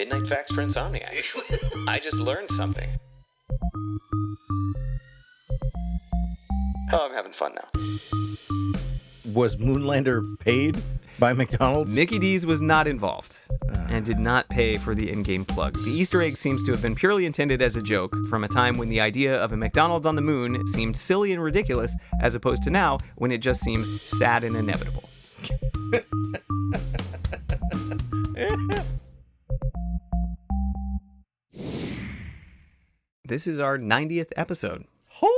Midnight Facts for Insomniacs. I just learned something. Oh, I'm having fun now. Was Moonlander paid by McDonald's? Mickey D's was not involved and did not pay for the in-game plug. The Easter egg seems to have been purely intended as a joke from a time when the idea of a McDonald's on the moon seemed silly and ridiculous, as opposed to now when it just seems sad and inevitable. This is our 90th episode. Holy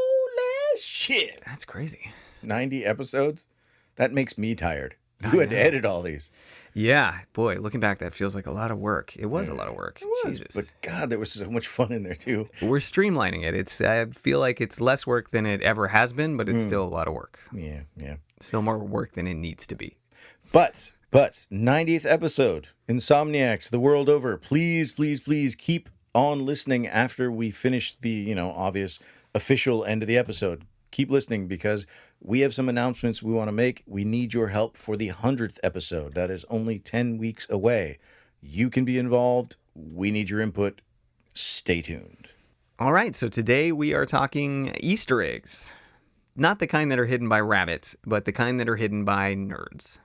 shit. That's crazy. 90 episodes? That makes me tired. You had to edit all these. Yeah, boy, looking back, that feels like a lot of work. It was a lot of work. It was, Jesus. but God, there was so much fun in there too. We're streamlining it. I feel like it's less work than it ever has been, but it's still a lot of work. Yeah. Still more work than it needs to be. But 90th episode, Insomniacs, the world over. Please keep on listening after we finish the, obvious official end of the episode. Keep listening because we have some announcements we want to make. We need your help for the 100th episode. That is only 10 weeks away. You can be involved. We need your input. Stay tuned. All right, so today we are talking Easter eggs. Not the kind that are hidden by rabbits, but the kind that are hidden by nerds.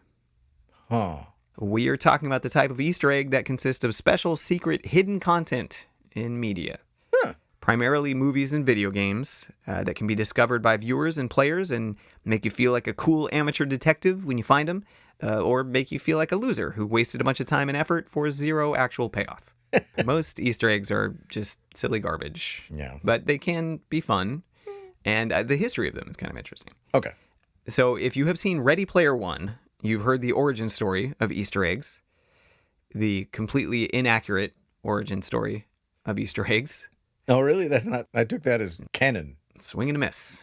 Huh. We are talking about the type of Easter egg that consists of special, secret, hidden content in media. Primarily movies and video games that can be discovered by viewers and players and make you feel like a cool amateur detective when you find them, or make you feel like a loser who wasted a bunch of time and effort for zero actual payoff. Most Easter eggs are just silly garbage, but they can be fun, and the history of them is kind of interesting. Okay. So if you have seen Ready Player One, you've heard the origin story of Easter eggs, the completely inaccurate origin story of Easter eggs. Oh, really? That's not. I took that as canon. Swing and a miss.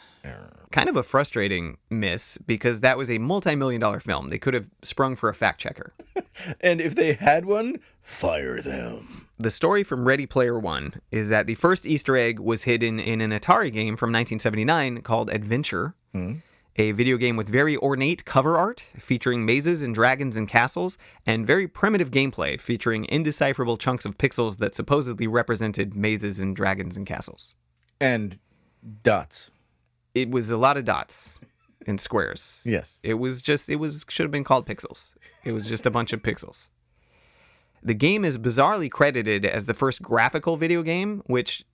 Kind of a frustrating miss because that was a multi-million-dollar film. They could have sprung for a fact checker. And if they had one, fire them. The story from Ready Player One is that the first Easter egg was hidden in an Atari game from 1979 called Adventure, a video game with very ornate cover art featuring mazes and dragons and castles, and very primitive gameplay featuring indecipherable chunks of pixels that supposedly represented mazes and dragons and castles. And dots. It was a lot of dots and squares. Yes. Should have been called pixels. It was just a bunch of pixels. The game is bizarrely credited as the first graphical video game, which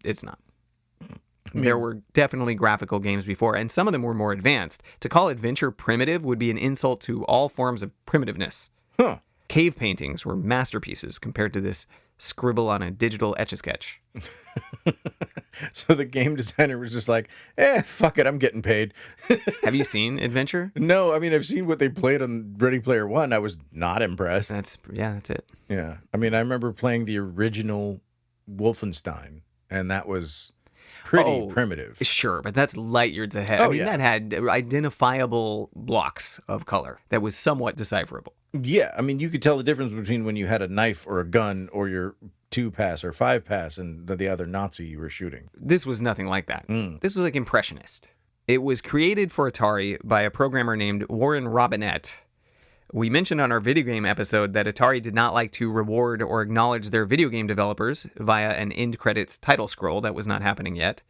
it's not. There were definitely graphical games before, and some of them were more advanced. To call Adventure primitive would be an insult to all forms of primitiveness. Huh. Cave paintings were masterpieces compared to this scribble on a digital Etch-a-Sketch. So the game designer was just like, fuck it, I'm getting paid. Have you seen Adventure? No, I mean, I've seen what they played on Ready Player One. I was not impressed. That's it. Yeah. I mean, I remember playing the original Wolfenstein, and that was pretty primitive. Sure, but that's light years ahead. That had identifiable blocks of color that was somewhat decipherable. Yeah, I mean, you could tell the difference between when you had a knife or a gun or your 2-pass or 5-pass and the other Nazi you were shooting. This was nothing like that. This was like Impressionist. It was created for Atari by a programmer named Warren Robinette. We mentioned on our video game episode that Atari did not like to reward or acknowledge their video game developers via an end credits title scroll. That was not happening yet.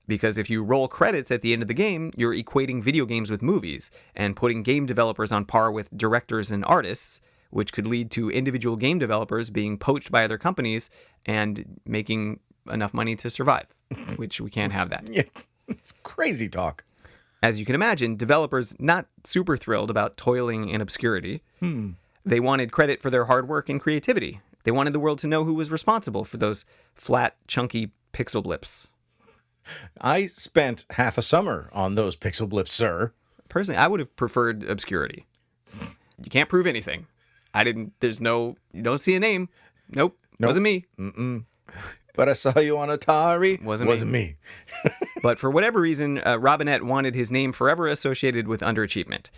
Because if you roll credits at the end of the game, you're equating video games with movies and putting game developers on par with directors and artists, which could lead to individual game developers being poached by other companies and making enough money to survive, which we can't have that. It's crazy talk. As you can imagine, developers not super thrilled about toiling in obscurity. They wanted credit for their hard work and creativity. They wanted the world to know who was responsible for those flat, chunky pixel blips. I spent half a summer on those pixel blips, sir. Personally, I would have preferred obscurity. You can't prove anything. You don't see a name. Nope. Wasn't me. But I saw you on Atari. Wasn't me. But for whatever reason, Robinette wanted his name forever associated with underachievement.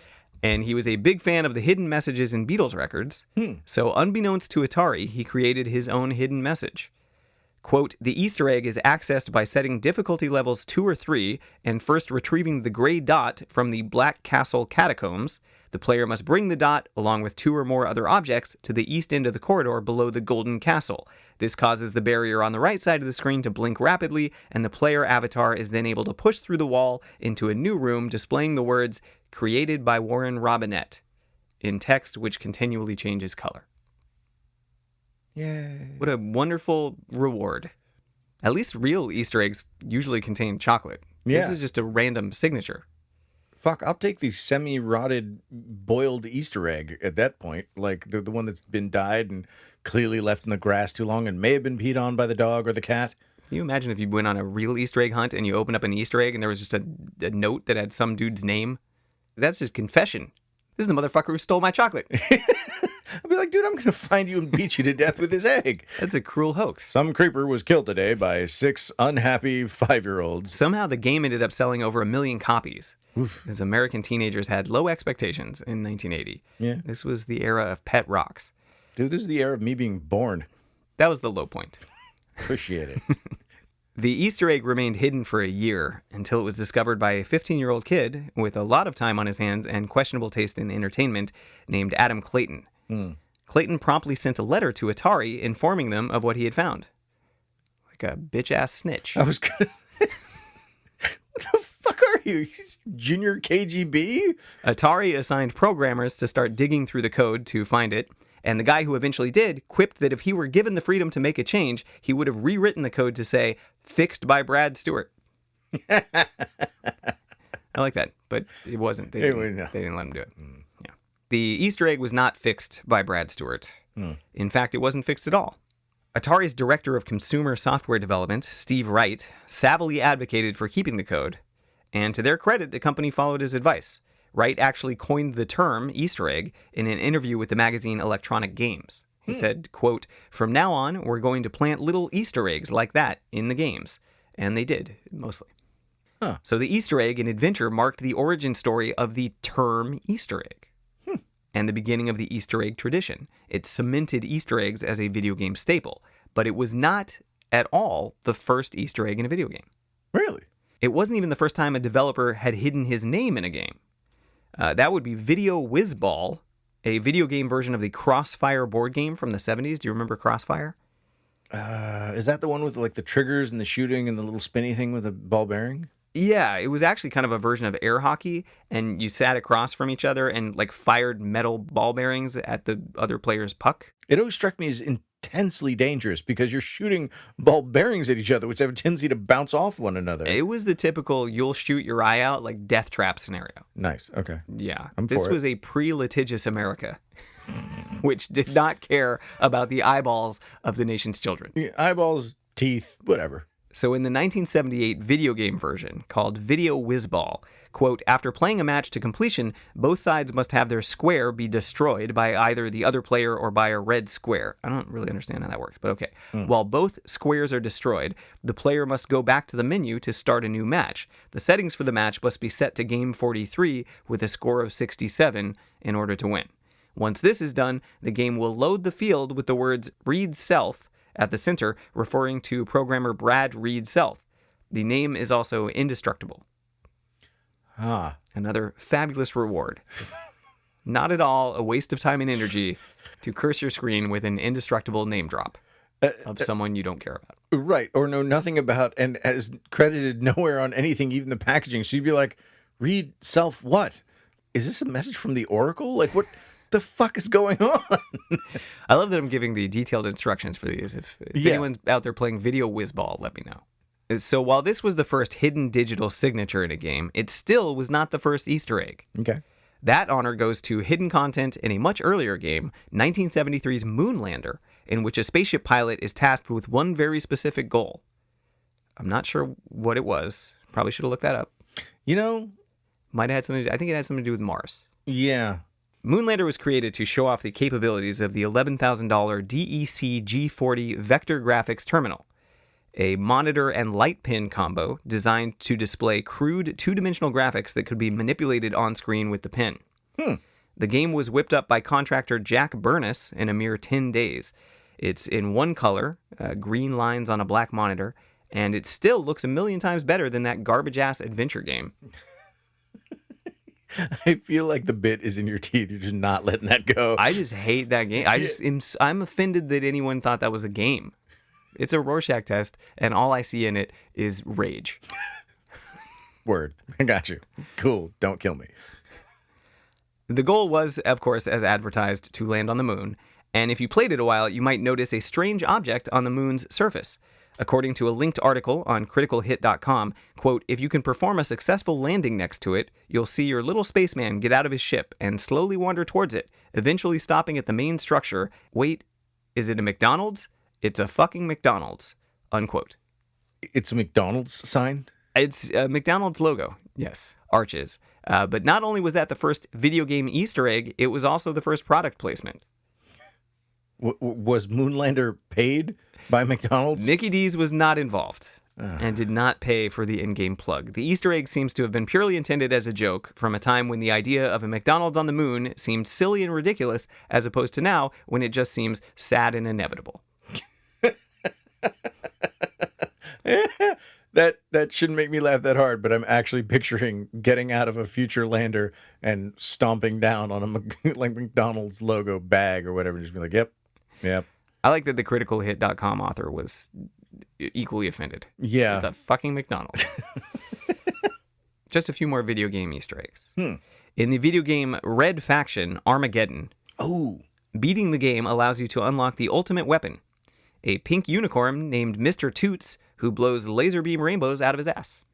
And he was a big fan of the hidden messages in Beatles records. So unbeknownst to Atari, he created his own hidden message. Quote, the Easter egg is accessed by setting difficulty levels 2 or 3 and first retrieving the gray dot from the Black Castle catacombs. The player must bring the dot, along with 2 or more other objects, to the east end of the corridor below the Golden Castle. This causes the barrier on the right side of the screen to blink rapidly, and the player avatar is then able to push through the wall into a new room displaying the words, created by Warren Robinett, in text which continually changes color. Yay. What a wonderful reward. At least real Easter eggs usually contain chocolate. Yeah. This is just a random signature. Fuck, I'll take the semi-rotted boiled Easter egg at that point. Like the one that's been dyed and clearly left in the grass too long and may have been peed on by the dog or the cat. Can you imagine if you went on a real Easter egg hunt and you opened up an Easter egg and there was just a note that had some dude's name? That's just confession. This is the motherfucker who stole my chocolate. I'd be like, dude, I'm going to find you and beat you to death with this egg. That's a cruel hoax. Some creeper was killed today by 6 unhappy 5-year-olds. Somehow the game ended up selling over 1 million copies. As American teenagers had low expectations in 1980. Yeah. This was the era of pet rocks. Dude, this is the era of me being born. That was the low point. Appreciate it. The Easter egg remained hidden for a year until it was discovered by a 15-year-old kid with a lot of time on his hands and questionable taste in entertainment named Adam Clayton. Clayton promptly sent a letter to Atari informing them of what he had found. Like a bitch-ass snitch. I was going to... What the fuck are you? He's Junior KGB? Atari assigned programmers to start digging through the code to find it, and the guy who eventually did quipped that if he were given the freedom to make a change, he would have rewritten the code to say, fixed by Brad Stewart. I like that, but it wasn't. They didn't let him do it. Yeah. The Easter egg was not fixed by Brad Stewart. In fact, it wasn't fixed at all. Atari's director of consumer software development, Steve Wright, savvily advocated for keeping the code, and to their credit, the company followed his advice. Wright actually coined the term Easter egg in an interview with the magazine Electronic Games. He said, quote, from now on, we're going to plant little Easter eggs like that in the games. And they did, mostly. So the Easter egg in Adventure marked the origin story of the term Easter egg and the beginning of the Easter egg tradition. It cemented Easter eggs as a video game staple, but it was not at all the first Easter egg in a video game. Really? It wasn't even the first time a developer had hidden his name in a game. That would be Video Whizball, a video game version of the Crossfire board game from the 70s. Do you remember Crossfire? Is that the one with like the triggers and the shooting and the little spinny thing with a ball bearing? Yeah, it was actually kind of a version of air hockey, and you sat across from each other and like fired metal ball bearings at the other player's puck. It always struck me as intensely dangerous because you're shooting ball bearings at each other, which have a tendency to bounce off one another. It was the typical you'll shoot your eye out like death trap scenario. Nice. Okay. Yeah. I'm This for it. was a pre-litigious America, which did not care about the eyeballs of the nation's children. Yeah, eyeballs, teeth, whatever. So in the 1978 video game version called Video Whizball, quote, after playing a match to completion, both sides must have their square be destroyed by either the other player or by a red square. I don't really understand how that works, but okay. While both squares are destroyed, the player must go back to the menu to start a new match. The settings for the match must be set to game 43 with a score of 67 in order to win. Once this is done, the game will load the field with the words Reed Self at the center, referring to programmer Brad Reed Self. The name is also indestructible. Another fabulous reward. Not at all a waste of time and energy to curse your screen with an indestructible name drop of someone you don't care about. Right. Or know nothing about and as credited nowhere on anything, even the packaging. So you'd be like, Reed Self what? Is this a message from the Oracle? Like what the fuck is going on? I love that I'm giving the detailed instructions for these. If anyone's out there playing Video Whizball, let me know. So while this was the first hidden digital signature in a game, it still was not the first Easter egg. Okay. That honor goes to hidden content in a much earlier game, 1973's Moonlander, in which a spaceship pilot is tasked with one very specific goal. I'm not sure what it was. Probably should have looked that up. You know, Might have had something. I think it had something to do with Mars. yeah. Moonlander was created to show off the capabilities of the $11,000 DEC G40 Vector Graphics Terminal, a monitor and light pin combo designed to display crude two-dimensional graphics that could be manipulated on screen with the pin. The game was whipped up by contractor Jack Burness in a mere 10 days. It's in one color, green lines on a black monitor, and it still looks a million times better than that garbage-ass adventure game. I feel like the bit is in your teeth. You're just not letting that go. I just hate that game. I'm offended that anyone thought that was a game. It's a Rorschach test, and all I see in it is rage. Word. I got you. Cool. Don't kill me. The goal was, of course, as advertised, to land on the moon, and if you played it a while, you might notice a strange object on the moon's surface. According to a linked article on criticalhit.com, quote, if you can perform a successful landing next to it, you'll see your little spaceman get out of his ship and slowly wander towards it, eventually stopping at the main structure. Wait, is it a McDonald's? It's a fucking McDonald's, unquote. It's a McDonald's sign? It's a McDonald's logo, yes, arches. But not only was that the first video game Easter egg, it was also the first product placement. Was Moonlander paid by McDonald's? Mickey D's was not involved and did not pay for the in-game plug. The Easter egg seems to have been purely intended as a joke from a time when the idea of a McDonald's on the moon seemed silly and ridiculous, as opposed to now when it just seems sad and inevitable. That shouldn't make me laugh that hard, but I'm actually picturing getting out of a future lander and stomping down on a like McDonald's logo bag or whatever, and just be like, yep. I like that the criticalhit.com author was equally offended. Yeah. It's a fucking McDonald's. Just a few more video game Easter eggs. In the video game Red Faction Armageddon, beating the game allows you to unlock the ultimate weapon, a pink unicorn named Mr. Toots who blows laser beam rainbows out of his ass.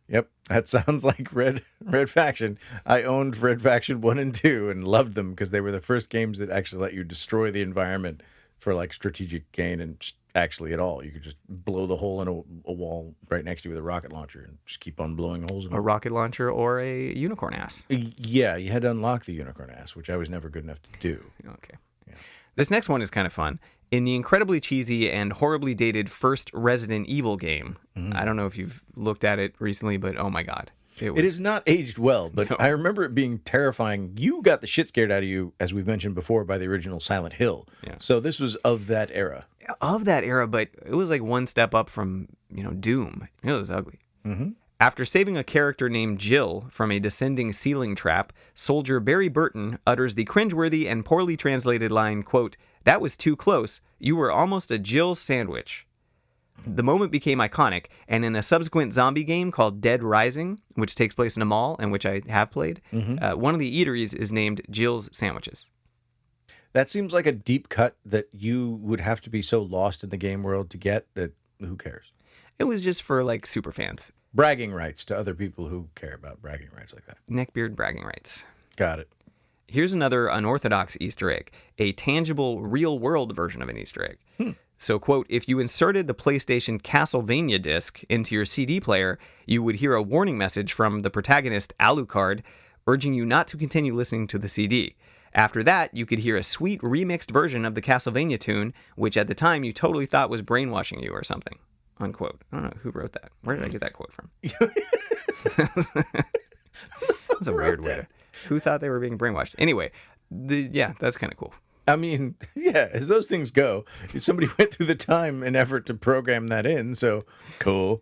Yep, that sounds like Red Faction. I owned Red Faction 1 and 2 and loved them because they were the first games that actually let you destroy the environment for like strategic gain and just actually at all. You could just blow the hole in a wall right next to you with a rocket launcher and just keep on blowing holes in it. A rocket launcher or a unicorn ass. Yeah, you had to unlock the unicorn ass, which I was never good enough to do. Okay. Yeah. This next one is kind of fun. In the incredibly cheesy and horribly dated first Resident Evil game, I don't know if you've looked at it recently, but oh my God. It is not aged well, but No. I remember it being terrifying. You got the shit scared out of you, as we've mentioned before, by the original Silent Hill. Yeah. So this was of that era. Of that era, but it was like one step up from, Doom. It was ugly. After saving a character named Jill from a descending ceiling trap, soldier Barry Burton utters the cringeworthy and poorly translated line, quote, "That was too close. You were almost a Jill sandwich." The moment became iconic, and in a subsequent zombie game called Dead Rising, which takes place in a mall and which I have played, one of the eateries is named Jill's Sandwiches. That seems like a deep cut that you would have to be so lost in the game world to get that who cares? It was just for like super fans. Bragging rights to other people who care about bragging rights like that. Neckbeard bragging rights. Got it. Here's another unorthodox Easter egg, a tangible, real-world version of an Easter egg. So, quote, if you inserted the PlayStation Castlevania disc into your CD player, you would hear a warning message from the protagonist, Alucard, urging you not to continue listening to the CD. After that, you could hear a sweet remixed version of the Castlevania tune, which at the time you totally thought was brainwashing you or something, unquote. I don't know who wrote that. Where did I get that quote from? That's a weird way to... Who thought they were being brainwashed? Anyway, that's kind of cool. I mean, yeah, as those things go, somebody went through the time and effort to program that in, so cool.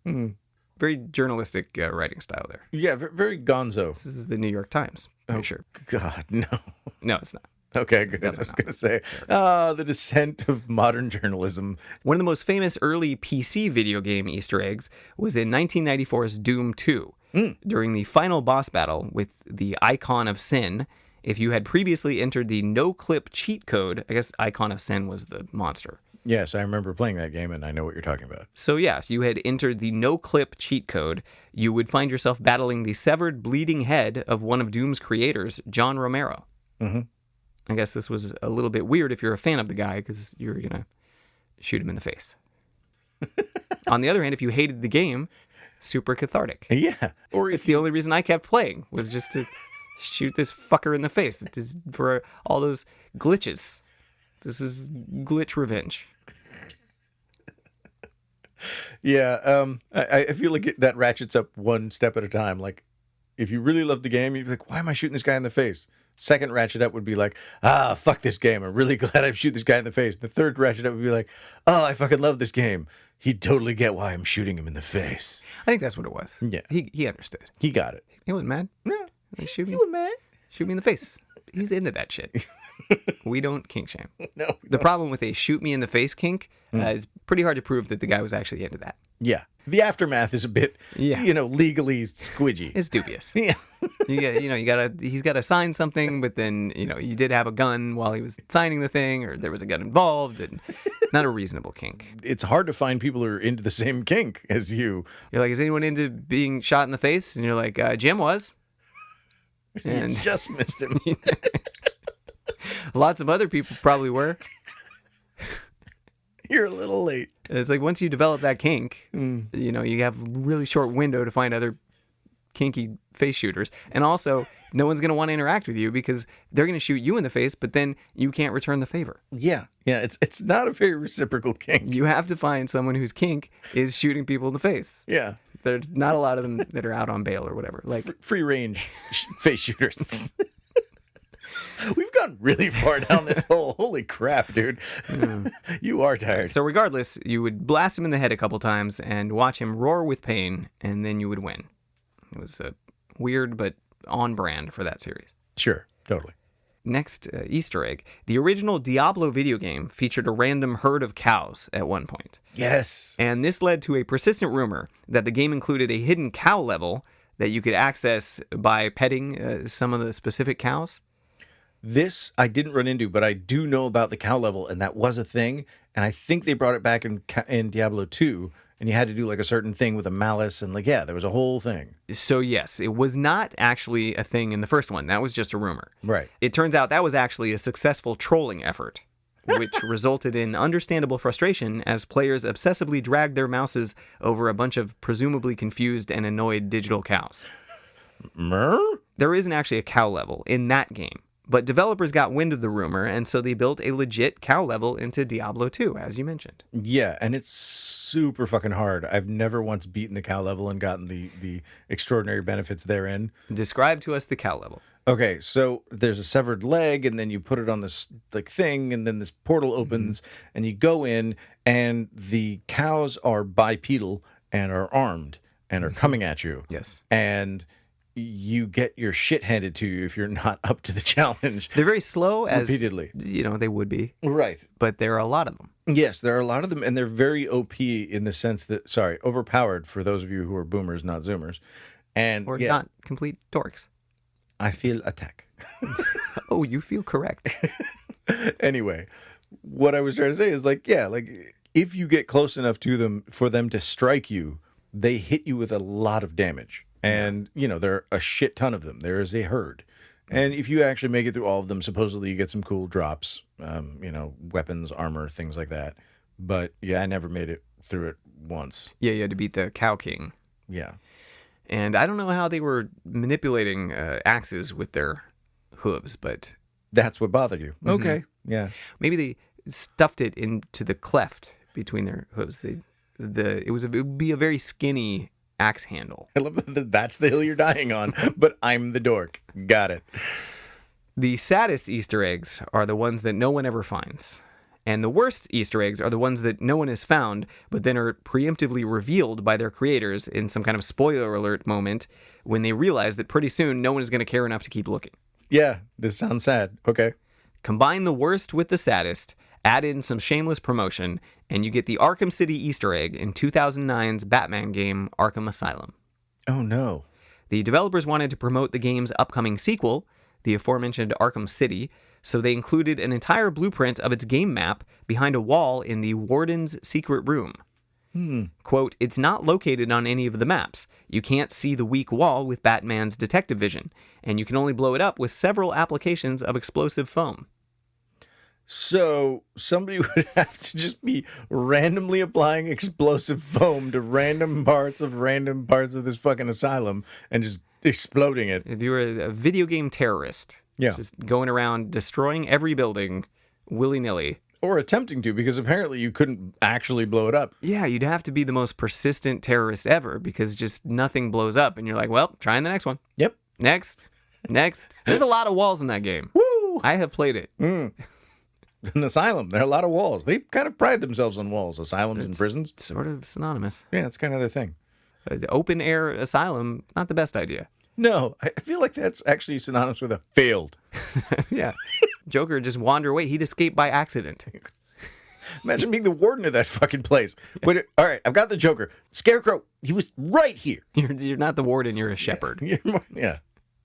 Very journalistic writing style there. Yeah, very gonzo. This is the New York Times. Pretty sure. God, no. No, it's not. Okay, good. I was going to say, the descent of modern journalism. One of the most famous early PC video game Easter eggs was in 1994's Doom 2. During the final boss battle with the Icon of Sin, if you had previously entered the no-clip cheat code, I guess Icon of Sin was the monster. Yes, I remember playing that game, and I know what you're talking about. So yeah, if you had entered the no-clip cheat code, you would find yourself battling the severed, bleeding head of one of Doom's creators, John Romero. I guess this was a little bit weird if you're a fan of the guy, because you're going to shoot him in the face. On the other hand, if you hated the game, super cathartic. Yeah. Or It's the only reason I kept playing, was just to shoot this fucker in the face. Just for all those glitches. This is glitch revenge. Yeah, I feel like that ratchets up one step at a time. Like, if you really love the game, you'd be like, why am I shooting this guy in the face? Second ratchet up would be like, fuck this game. I'm really glad I shoot this guy in the face. The third ratchet up would be like, oh, I fucking love this game. He'd totally get why I'm shooting him in the face. I think that's what it was. Yeah. He understood. He got it. He wasn't mad. Yeah. Like, shoot me. You were mad? Shoot me in the face. He's into that shit. We don't kink shame. No. The problem with a shoot me in the face kink is pretty hard to prove that the guy was actually into that. Yeah. The aftermath is a bit, Yeah. legally squidgy. It's dubious. Yeah. He's got to sign something, but then, you did have a gun while he was signing the thing, or there was a gun involved, and not a reasonable kink. It's hard to find people who are into the same kink as you. You're like, is anyone into being shot in the face? And you're like, Jim was. And You just missed him. lots of other people probably were. You're a little late. It's like once you develop that kink, you have a really short window to find other kinky face shooters. And also, no one's going to want to interact with you because they're going to shoot you in the face, but then you can't return the favor. Yeah. Yeah. It's not a very reciprocal kink. You have to find someone whose kink is shooting people in the face. Yeah. There's not a lot of them that are out on bail or whatever. Like, Free range face shooters. We've gone really far down this hole. Holy crap, dude. You are tired. so regardless, you would blast him in the head a couple times and watch him roar with pain, and then you would win. It was weird, but on brand for that series. Sure. Totally. Next Easter egg. The original Diablo video game featured a random herd of cows at one point. Yes. And this led to a persistent rumor that the game included a hidden cow level that you could access by petting some of the specific cows. This I didn't run into, but I do know about the cow level, and that was a thing. And I think they brought it back in Diablo 2, and you had to do like a certain thing with a malice, and there was a whole thing. So yes, it was not actually a thing in the first one. That was just a rumor. Right. It turns out that was actually a successful trolling effort, which resulted in understandable frustration as players obsessively dragged their mouses over a bunch of presumably confused and annoyed digital cows. Mer? There isn't actually a cow level in that game, but developers got wind of the rumor, and so they built a legit cow level into Diablo 2, as you mentioned. Yeah, and it's super fucking hard. I've never once beaten the cow level and gotten the extraordinary benefits therein. Describe to us the cow level. Okay, so there's a severed leg, and then you put it on this like thing, and then this portal opens, and you go in, and the cows are bipedal and are armed and are coming at you. Yes. And you get your shit handed to you if you're not up to the challenge. They're very slow, as Repeatedly. they would be, Right. but there are a lot of them. Yes, there are a lot of them, and they're very OP in the sense that, overpowered for those of you who are boomers, not zoomers. And Or not complete dorks. I feel attack. Oh, you feel correct. Anyway, what I was trying to say is if you get close enough to them for them to strike you, they hit you with a lot of damage. And, there are a shit ton of them. There is a herd. And if you actually make it through all of them, supposedly you get some cool drops, weapons, armor, things like that. But yeah, I never made it through it once. Yeah, you had to beat the Cow King. Yeah. And I don't know how they were manipulating axes with their hooves, but That's what bothered you. Okay. Yeah. maybe they stuffed it into the cleft between their hooves. It would be a very skinny axe handle. I love that that's the hill you're dying on, but I'm the dork. Got it. The saddest Easter eggs are the ones that no one ever finds. And the worst Easter eggs are the ones that no one has found, but then are preemptively revealed by their creators in some kind of spoiler alert moment when they realize that pretty soon no one is going to care enough to keep looking. Yeah, this sounds sad. Okay. Combine the worst with the saddest, add in some shameless promotion, and you get the Arkham City Easter egg in 2009's Batman game Arkham Asylum. Oh, no. The developers wanted to promote the game's upcoming sequel, the aforementioned Arkham City, so they included an entire blueprint of its game map behind a wall in the Warden's secret room. Quote, it's not located on any of the maps. You can't see the weak wall with Batman's detective vision, and you can only blow it up with several applications of explosive foam. So somebody would have to just be randomly applying explosive foam to random parts of this fucking asylum and just exploding it. If you were a video game terrorist, Yeah. just going around destroying every building willy-nilly. Or attempting to, because apparently you couldn't actually blow it up. Yeah, you'd have to be the most persistent terrorist ever because just nothing blows up. And you're like, well, trying the next one. Yep. Next. Next. There's a lot of walls in that game. Woo! I have played it. An asylum. There are a lot of walls. They kind of pride themselves on walls. Asylums and prisons. Sort of synonymous. Yeah, it's kind of their thing. Open air asylum, not the best idea. No, I feel like that's actually synonymous with a failed. Yeah. Joker just wander away. He'd escape by accident. Imagine being the warden of that fucking place. Wait, all right, I've got the Joker. Scarecrow, he was right here. You're not the warden, you're a shepherd. Yeah.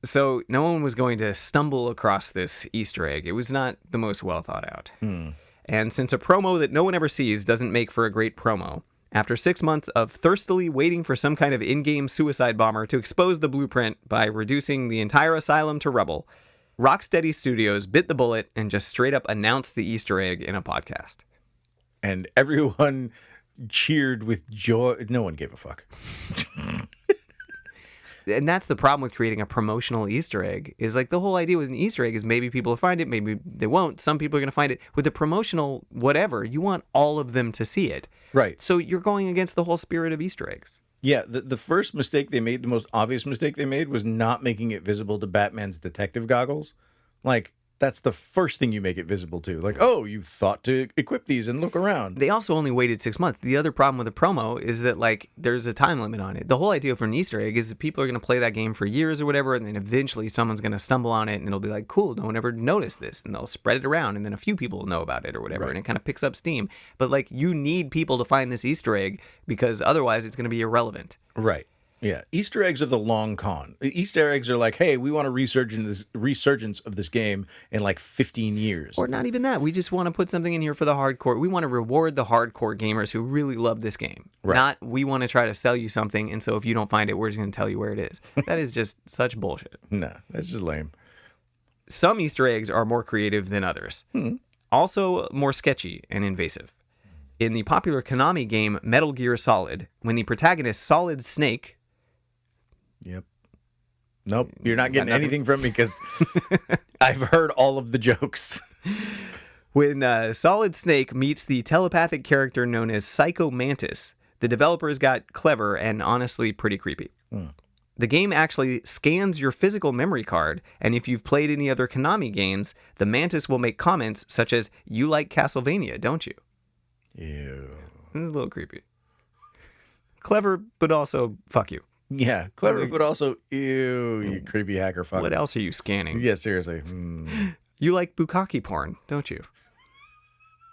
So no one was going to stumble across this Easter egg. It was not the most well thought out. And since a promo that no one ever sees doesn't make for a great promo, after 6 months of thirstily waiting for some kind of in-game suicide bomber to expose the blueprint by reducing the entire asylum to rubble, Rocksteady Studios bit the bullet and just straight up announced the Easter egg in a podcast. And everyone cheered with joy. No one gave a fuck. And that's the problem with creating a promotional Easter egg, is like the whole idea with an Easter egg is maybe people will find it, maybe they won't. Some people are going to find it. With a promotional whatever, you want all of them to see it. Right. So you're going against the whole spirit of Easter eggs. Yeah, the first mistake they made, the most obvious mistake they made, was not making it visible to Batman's detective goggles. Like, that's the first thing you make it visible to. Like, oh, you thought to equip these and look around. They also only waited 6 months. The other problem with a promo is that, like, there's a time limit on it. The whole idea for an Easter egg is that people are going to play that game for years or whatever, and then eventually someone's going to stumble on it, and it'll be like, cool, no one ever noticed this, and they'll spread it around, and then a few people will know about it or whatever, and it kind of picks up steam. But, like, you need people to find this Easter egg because otherwise it's going to be irrelevant. Right. Yeah. Easter eggs are the long con. Easter eggs are like, hey, we want a resurgence of this game in like 15 years. Or not even that. We just want to put something in here for the hardcore. We want to reward the hardcore gamers who really love this game. Right. Not we want to try to sell you something, and so if you don't find it, we're just going to tell you where it is. That is just such bullshit. No, that's just lame. Some Easter eggs are more creative than others. Also more sketchy and invasive. In the popular Konami game Metal Gear Solid, when the protagonist Solid Snake... Yep. Nope, you're not getting anything from me because I've heard all of the jokes. When Solid Snake meets the telepathic character known as Psycho Mantis, the developers got clever and honestly pretty creepy. The game actually scans your physical memory card, and if you've played any other Konami games, the Mantis will make comments such as, "You like Castlevania, don't you?" Ew. It's a little creepy. Clever, but also fuck you. Yeah, clever, but also, ew, you creepy hacker fuck. What else are you scanning? Yeah, seriously. You like bukkake porn, don't you?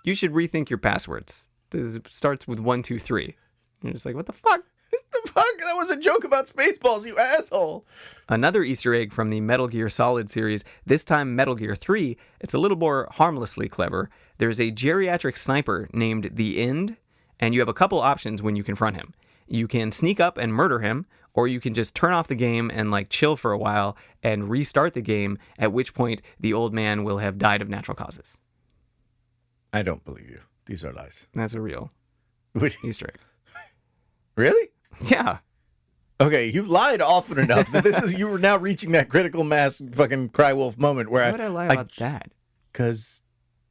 You should rethink your passwords. This starts with 1, 2, 3. You're just like, what the fuck? What the fuck? That was a joke about Spaceballs, you asshole. Another Easter egg from the Metal Gear Solid series, this time Metal Gear 3, it's a little more harmlessly clever. There's a geriatric sniper named The End, and you have a couple options when you confront him. You can sneak up and murder him, or you can just turn off the game and like chill for a while and restart the game, at which point the old man will have died of natural causes. I don't believe you. These are lies. That's a real Easter egg. Really? Yeah. Okay, you've lied often enough that you were now reaching that critical mass fucking cry wolf moment where Why would I lie about that? Because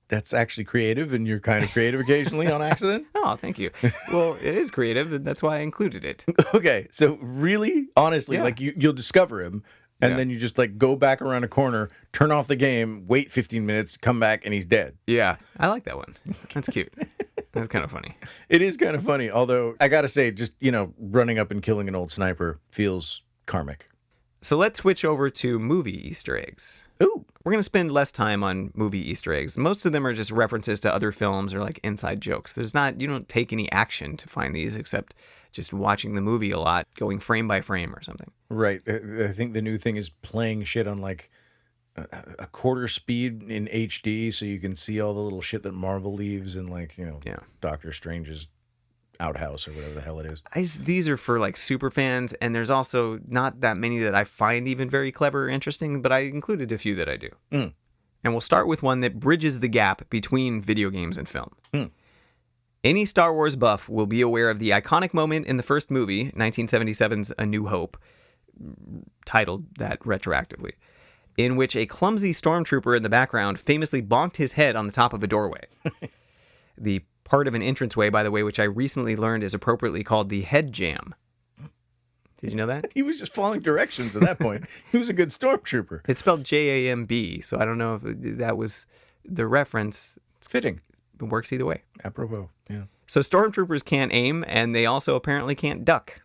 that's actually creative, and you're kind of creative occasionally on accident. Oh, thank you. Well, it is creative, and that's why I included it. Okay, so really, honestly, Yeah. like you'll discover him, and then you just like go back around a corner, turn off the game, wait 15 minutes, come back, and he's dead. Yeah, I like that one. That's cute. That's kind of funny. It is kind of funny, although I gotta say, just running up and killing an old sniper feels karmic. So let's switch over to movie Easter eggs. Ooh. We're going to spend less time on movie Easter eggs. Most of them are just references to other films or like inside jokes. You don't take any action to find these except just watching the movie a lot, going frame by frame or something. Right. I think the new thing is playing shit on like a quarter speed in HD so you can see all the little shit that Marvel leaves in Doctor Strange's outhouse or whatever the hell it is. These are for like super fans, and there's also not that many that I find even very clever or interesting, but I included a few that I do. And we'll start with one that bridges the gap between video games and film. Any Star Wars buff will be aware of the iconic moment in the first movie, 1977's A New Hope, titled that retroactively, in which a clumsy stormtrooper in the background famously bonked his head on the top of a doorway. The part of an entranceway, by the way, which I recently learned is appropriately called the head jam. Did you know that? He was just following directions at that point. He was a good stormtrooper. It's spelled Jamb, so I don't know if that was the reference. It's fitting. It works either way. Apropos. Yeah. So stormtroopers can't aim, and they also apparently can't duck.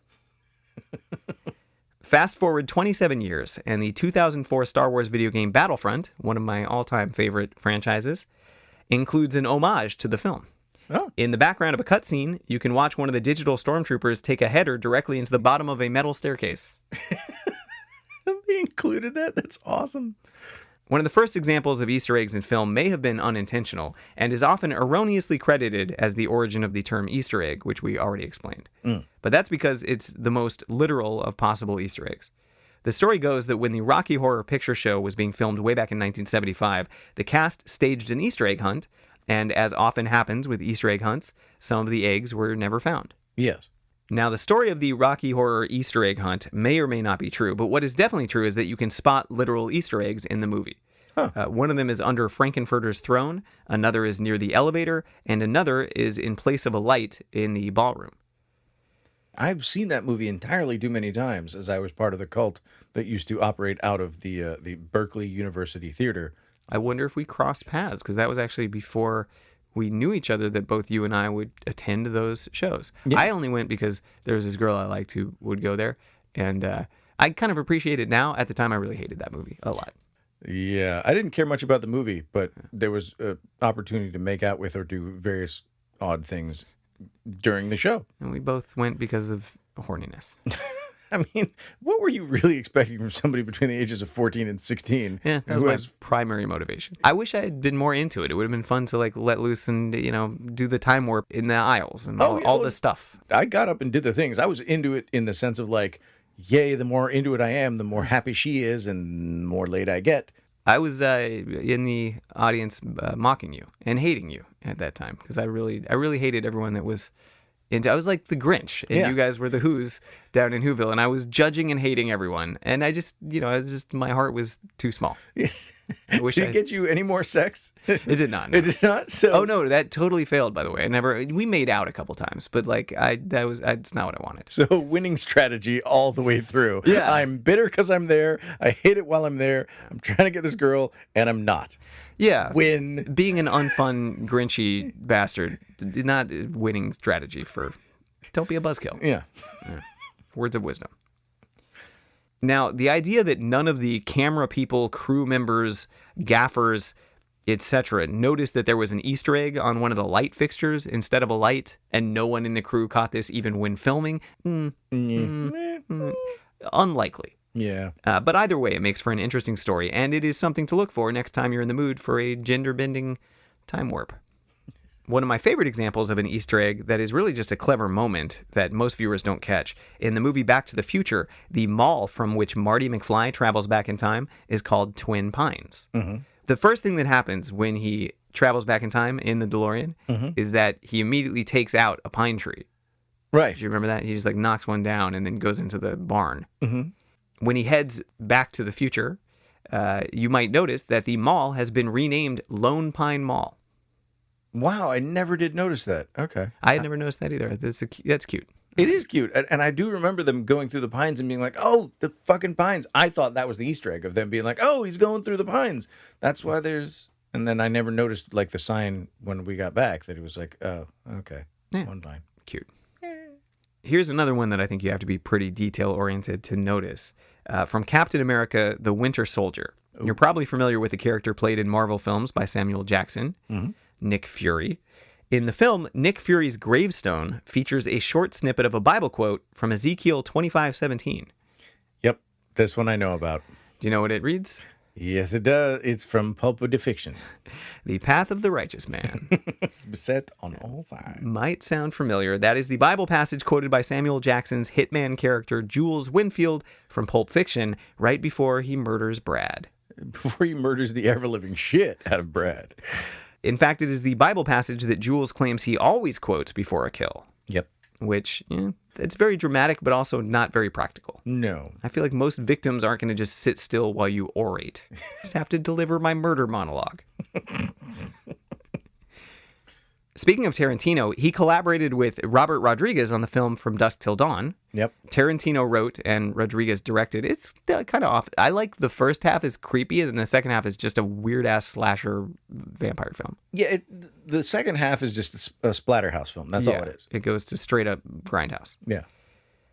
Fast forward 27 years, and the 2004 Star Wars video game Battlefront, one of my all-time favorite franchises, includes an homage to the film. Oh. In the background of a cutscene, you can watch one of the digital stormtroopers take a header directly into the bottom of a metal staircase. They included that? That's awesome. One of the first examples of Easter eggs in film may have been unintentional and is often erroneously credited as the origin of the term Easter egg, which we already explained. But that's because it's the most literal of possible Easter eggs. The story goes that when the Rocky Horror Picture Show was being filmed way back in 1975, the cast staged an Easter egg hunt, and as often happens with Easter egg hunts, some of the eggs were never found. Yes. Now, the story of the Rocky Horror Easter egg hunt may or may not be true, but what is definitely true is that you can spot literal Easter eggs in the movie. One of them is under Frankenfurter's throne, another is near the elevator, and another is in place of a light in the ballroom. I've seen that movie entirely too many times, as I was part of the cult that used to operate out of the Berkeley University Theater. I wonder if we crossed paths, because that was actually before we knew each other, that both you and I would attend those shows. Yeah. I only went because there was this girl I liked who would go there, and I kind of appreciate it now. At the time, I really hated that movie a lot. Yeah, I didn't care much about the movie, but there was an opportunity to make out with or do various odd things during the show. And we both went because of horniness. I mean, what were you really expecting from somebody between the ages of 14 and 16? Yeah, that was who my has primary motivation. I wish I had been more into it. It would have been fun to like let loose and, do the time warp in the aisles and all the stuff. I got up and did the things. I was into it in the sense of like, yay, the more into it I am, the more happy she is and the more late I get. I was in the audience mocking you and hating you at that time because I really hated everyone that was into. I was like the Grinch, and you guys were the Who's down in Whoville, and I was judging and hating everyone. And I just, my heart was too small. I wish Did it get you any more sex? It did not. No. It did not. So Oh no, that totally failed. By the way, we made out a couple times, but that's not what I wanted. So winning strategy all the way through. Yeah. I'm bitter because I'm there. I hate it while I'm there. I'm trying to get this girl, and I'm not. Yeah. Win. Being an unfun, grinchy bastard, not winning strategy for. Don't be a buzzkill. Yeah. Words of wisdom. Now, the idea that none of the camera people, crew members, gaffers, etc. noticed that there was an Easter egg on one of the light fixtures instead of a light, and no one in the crew caught this even when filming, unlikely. Yeah. But either way, it makes for an interesting story, and it is something to look for next time you're in the mood for a gender-bending time warp. One of my favorite examples of an Easter egg that is really just a clever moment that most viewers don't catch. In the movie Back to the Future, the mall from which Marty McFly travels back in time is called Twin Pines. Mm-hmm. The first thing that happens when he travels back in time in the DeLorean is that he immediately takes out a pine tree. Right. Do you remember that? He just knocks one down and then goes into the barn. Mm-hmm. When he heads back to the future, you might notice that the mall has been renamed Lone Pine Mall. Wow, I never did notice that. Okay. I had never noticed that either. That's cute. It is cute. And I do remember them going through the pines and being like, oh, the fucking pines. I thought that was the Easter egg of them being like, oh, he's going through the pines. That's why there's... And then I never noticed the sign when we got back that it was like, oh, okay. Yeah. One pine. Cute. Here's another one that I think you have to be pretty detail-oriented to notice. From Captain America, The Winter Soldier. Ooh. You're probably familiar with the character played in Marvel films by Samuel Jackson, Nick Fury. In the film, Nick Fury's gravestone features a short snippet of a Bible quote from Ezekiel 25:17. Yep, this one I know about. Do you know what it reads? Yes, it does. It's from Pulp de Fiction. The path of the righteous man. It's beset on all sides. Might sound familiar. That is the Bible passage quoted by Samuel Jackson's hitman character Jules Winfield from Pulp Fiction right before he murders Brad. Before he murders the ever-living shit out of Brad. In fact, it is the Bible passage that Jules claims he always quotes before a kill. Yep. Which, it's very dramatic, but also not very practical. No. I feel like most victims aren't going to just sit still while you orate. Just have to deliver my murder monologue. Speaking of Tarantino, he collaborated with Robert Rodriguez on the film From Dusk Till Dawn. Yep. Tarantino wrote and Rodriguez directed. It's kind of off. I like the first half is creepy, and then the second half is just a weird ass slasher vampire film. Yeah, the second half is just a Splatterhouse film. That's all it is. It goes to straight up grindhouse. Yeah.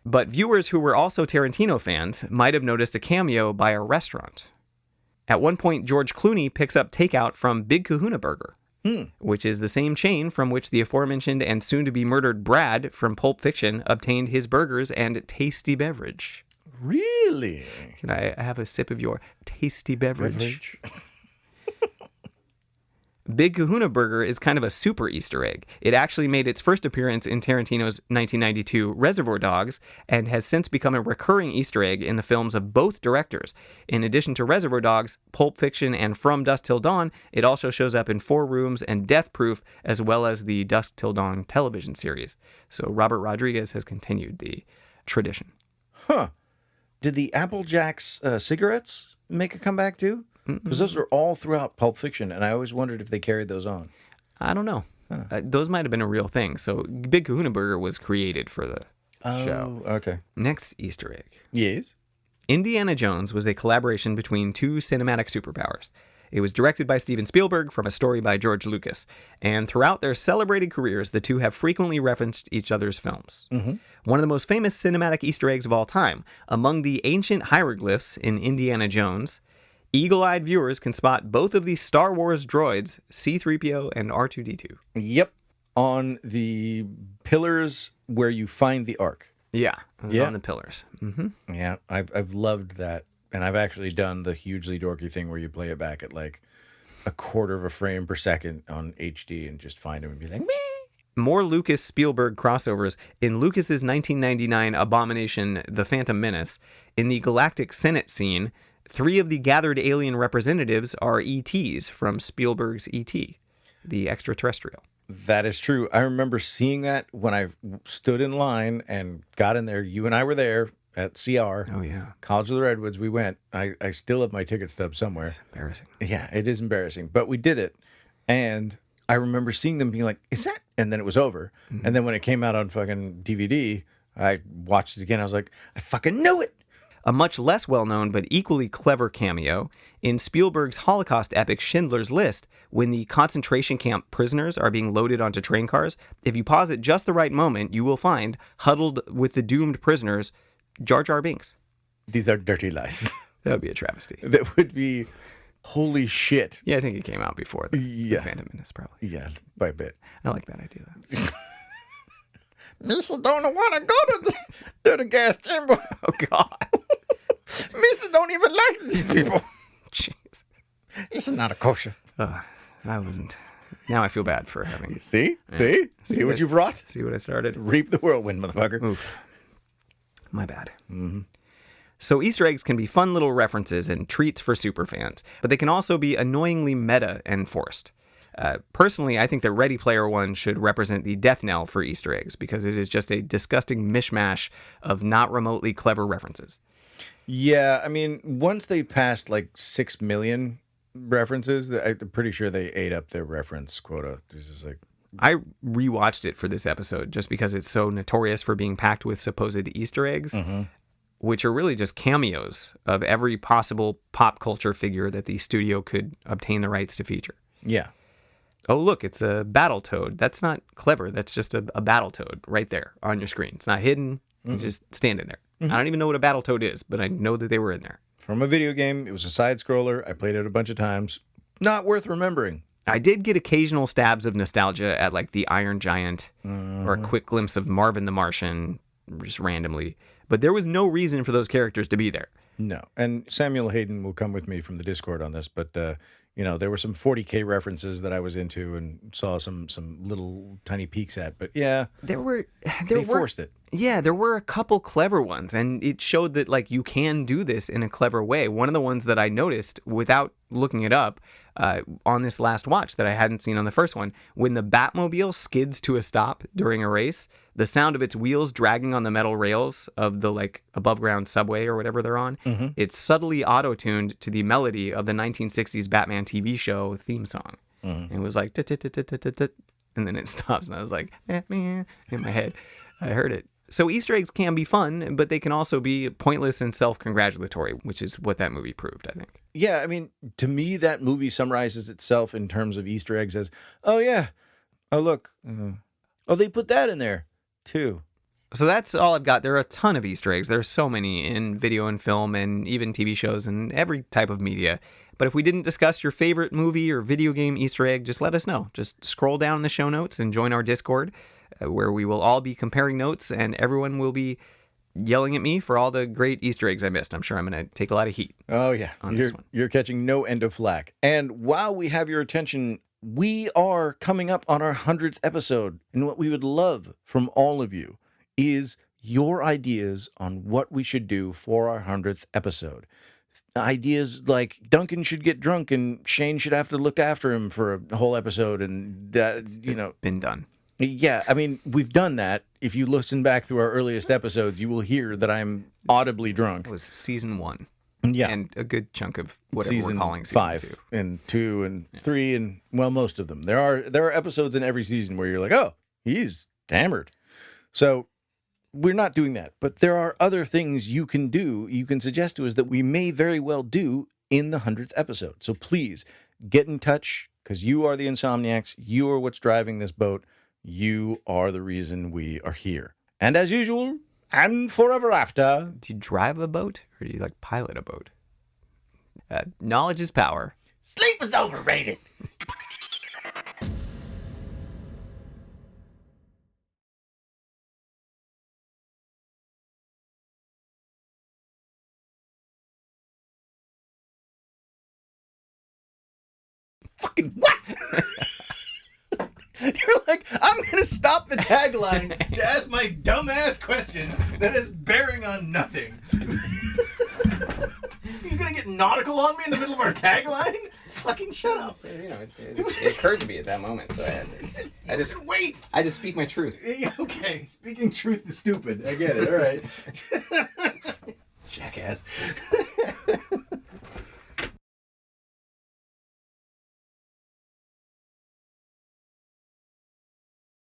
But viewers who were also Tarantino fans might have noticed a cameo by a restaurant. At one point, George Clooney picks up takeout from Big Kahuna Burger, which is the same chain from which the aforementioned and soon-to-be murdered Brad from Pulp Fiction obtained his burgers and tasty beverage. Really? Can I have a sip of your tasty beverage? Big Kahuna Burger is kind of a super Easter egg. It actually made its first appearance in Tarantino's 1992 Reservoir Dogs and has since become a recurring Easter egg in the films of both directors. In addition to Reservoir Dogs, Pulp Fiction, and From Dusk Till Dawn, it also shows up in Four Rooms and Death Proof, as well as the Dusk Till Dawn television series. So Robert Rodriguez has continued the tradition. Huh. Did the Apple Jacks cigarettes make a comeback too? Because those are all throughout Pulp Fiction, and I always wondered if they carried those on. I don't know. Those might have been a real thing. So Big Kahuna Burger was created for the show. Okay. Next Easter egg. Yes. Indiana Jones was a collaboration between two cinematic superpowers. It was directed by Steven Spielberg from a story by George Lucas. And throughout their celebrated careers, the two have frequently referenced each other's films. One of the most famous cinematic Easter eggs of all time, among the ancient hieroglyphs in Indiana Jones, eagle-eyed viewers can spot both of these Star Wars droids, C-3PO and R2-D2. Yep. On the pillars where you find the Ark. Yeah, Yeah. on the pillars. Yeah, I've loved that. And I've actually done the hugely dorky thing where you play it back at like a quarter of a frame per second on HD and just find them and be like, meh. More Lucas-Spielberg crossovers. In Lucas's 1999 abomination, The Phantom Menace, in the Galactic Senate scene, 3 of the gathered alien representatives are ETs from Spielberg's E.T., the extraterrestrial. That is true. I remember seeing that when I stood in line and got in there. You and I were there at CR. Oh, yeah. College of the Redwoods. We went. I still have my ticket stub somewhere. Embarrassing. Yeah, it is embarrassing. But we did it. And I remember seeing them being like, is that? And then it was over. And then when it came out on fucking DVD, I watched it again. I was like, I fucking knew it. A much less well-known but equally clever cameo in Spielberg's Holocaust epic Schindler's List, when the concentration camp prisoners are being loaded onto train cars. If you pause at just the right moment, you will find, huddled with the doomed prisoners, Jar Jar Binks. These are dirty lies. That would be a travesty. That would be holy shit. Yeah, I think it came out before the Yeah. Phantom Menace, probably. Yeah, by a bit. I like that idea, though. Misa don't want to go to the gas chamber. Oh, God. Misa don't even like these people. Jeez. It's not a kosher. I wasn't. Now I feel bad for having. See? See what you've wrought? See what I started? Reap the whirlwind, motherfucker. Oof. My bad. So Easter eggs can be fun little references and treats for superfans, but they can also be annoyingly meta and forced. Personally, I think that Ready Player One should represent the death knell for Easter eggs because it is just a disgusting mishmash of not remotely clever references. Yeah, I mean, once they passed like 6 million references, I'm pretty sure they ate up their reference quota. It's just like, I rewatched it for this episode just because it's so notorious for being packed with supposed Easter eggs, which are really just cameos of every possible pop culture figure that the studio could obtain the rights to feature. yeah. Oh, look, it's a Battletoad. That's not clever. That's just a Battletoad right there on your screen. It's not hidden. It's just standing there. I don't even know what a Battletoad is, but I know that they were in there. From a video game, it was a side scroller. I played it a bunch of times. Not worth remembering. I did get occasional stabs of nostalgia at like the Iron Giant or a quick glimpse of Marvin the Martian just randomly. But there was no reason for those characters to be there. No. And Samuel Hayden will come with me from the Discord on this, but there were some 40K references that I was into and saw some little tiny peeks at. But yeah, They forced it. Yeah, there were a couple clever ones, and it showed that like you can do this in a clever way. One of the ones that I noticed without looking it up on this last watch that I hadn't seen on the first one, when the Batmobile skids to a stop during a race, the sound of its wheels dragging on the metal rails of the like above ground subway or whatever they're on, it's subtly auto-tuned to the melody of the 1960s Batman TV show theme song. And it was like, and then it stops, and I was like, in my head. I heard it So Easter eggs can be fun, but they can also be pointless and self-congratulatory, which is what that movie proved, I think. Yeah, I mean, to me, that movie summarizes itself in terms of Easter eggs as, oh, yeah, oh, look, oh, they put that in there, too. So that's all I've got. There are a ton of Easter eggs. There are so many in video and film and even TV shows and every type of media. But if we didn't discuss your favorite movie or video game Easter egg, just let us know. Just scroll down in the show notes and join our Discord, where we will all be comparing notes and everyone will be yelling at me for all the great Easter eggs I missed. I'm sure I'm going to take a lot of heat. Oh, yeah. On this one. You're catching no end of flack. And while we have your attention, we are coming up on our 100th episode. And what we would love from all of you is your ideas on what we should do for our 100th episode. Ideas like Duncan should get drunk and Shane should have to look after him for a whole episode. And that, It's been done. Yeah, I mean, we've done that. If you listen back through our earliest episodes, you will hear that I'm audibly drunk. It was season 1. Yeah. And a good chunk of whatever season we're calling season 5 2. and 2 and 3 and, well, most of them. There are episodes in every season where you're like, oh, he's hammered. So we're not doing that. But there are other things you can do, you can suggest to us that we may very well do in the 100th episode. So please get in touch because you are the Insomniacs. You are what's driving this boat. You are the reason we are here. And as usual, and forever after. Do you drive a boat or do you like pilot a boat? Knowledge is power. Sleep is overrated. Fucking what? You're like, I'm going to stop the tagline to ask my dumbass question that has bearing on nothing. You're going to get nautical on me in the middle of our tagline? Fucking shut up. So, it occurred to me at that moment, so I just wait. I just speak my truth. Yeah, okay, speaking truth is stupid. I get it. All right. Jackass.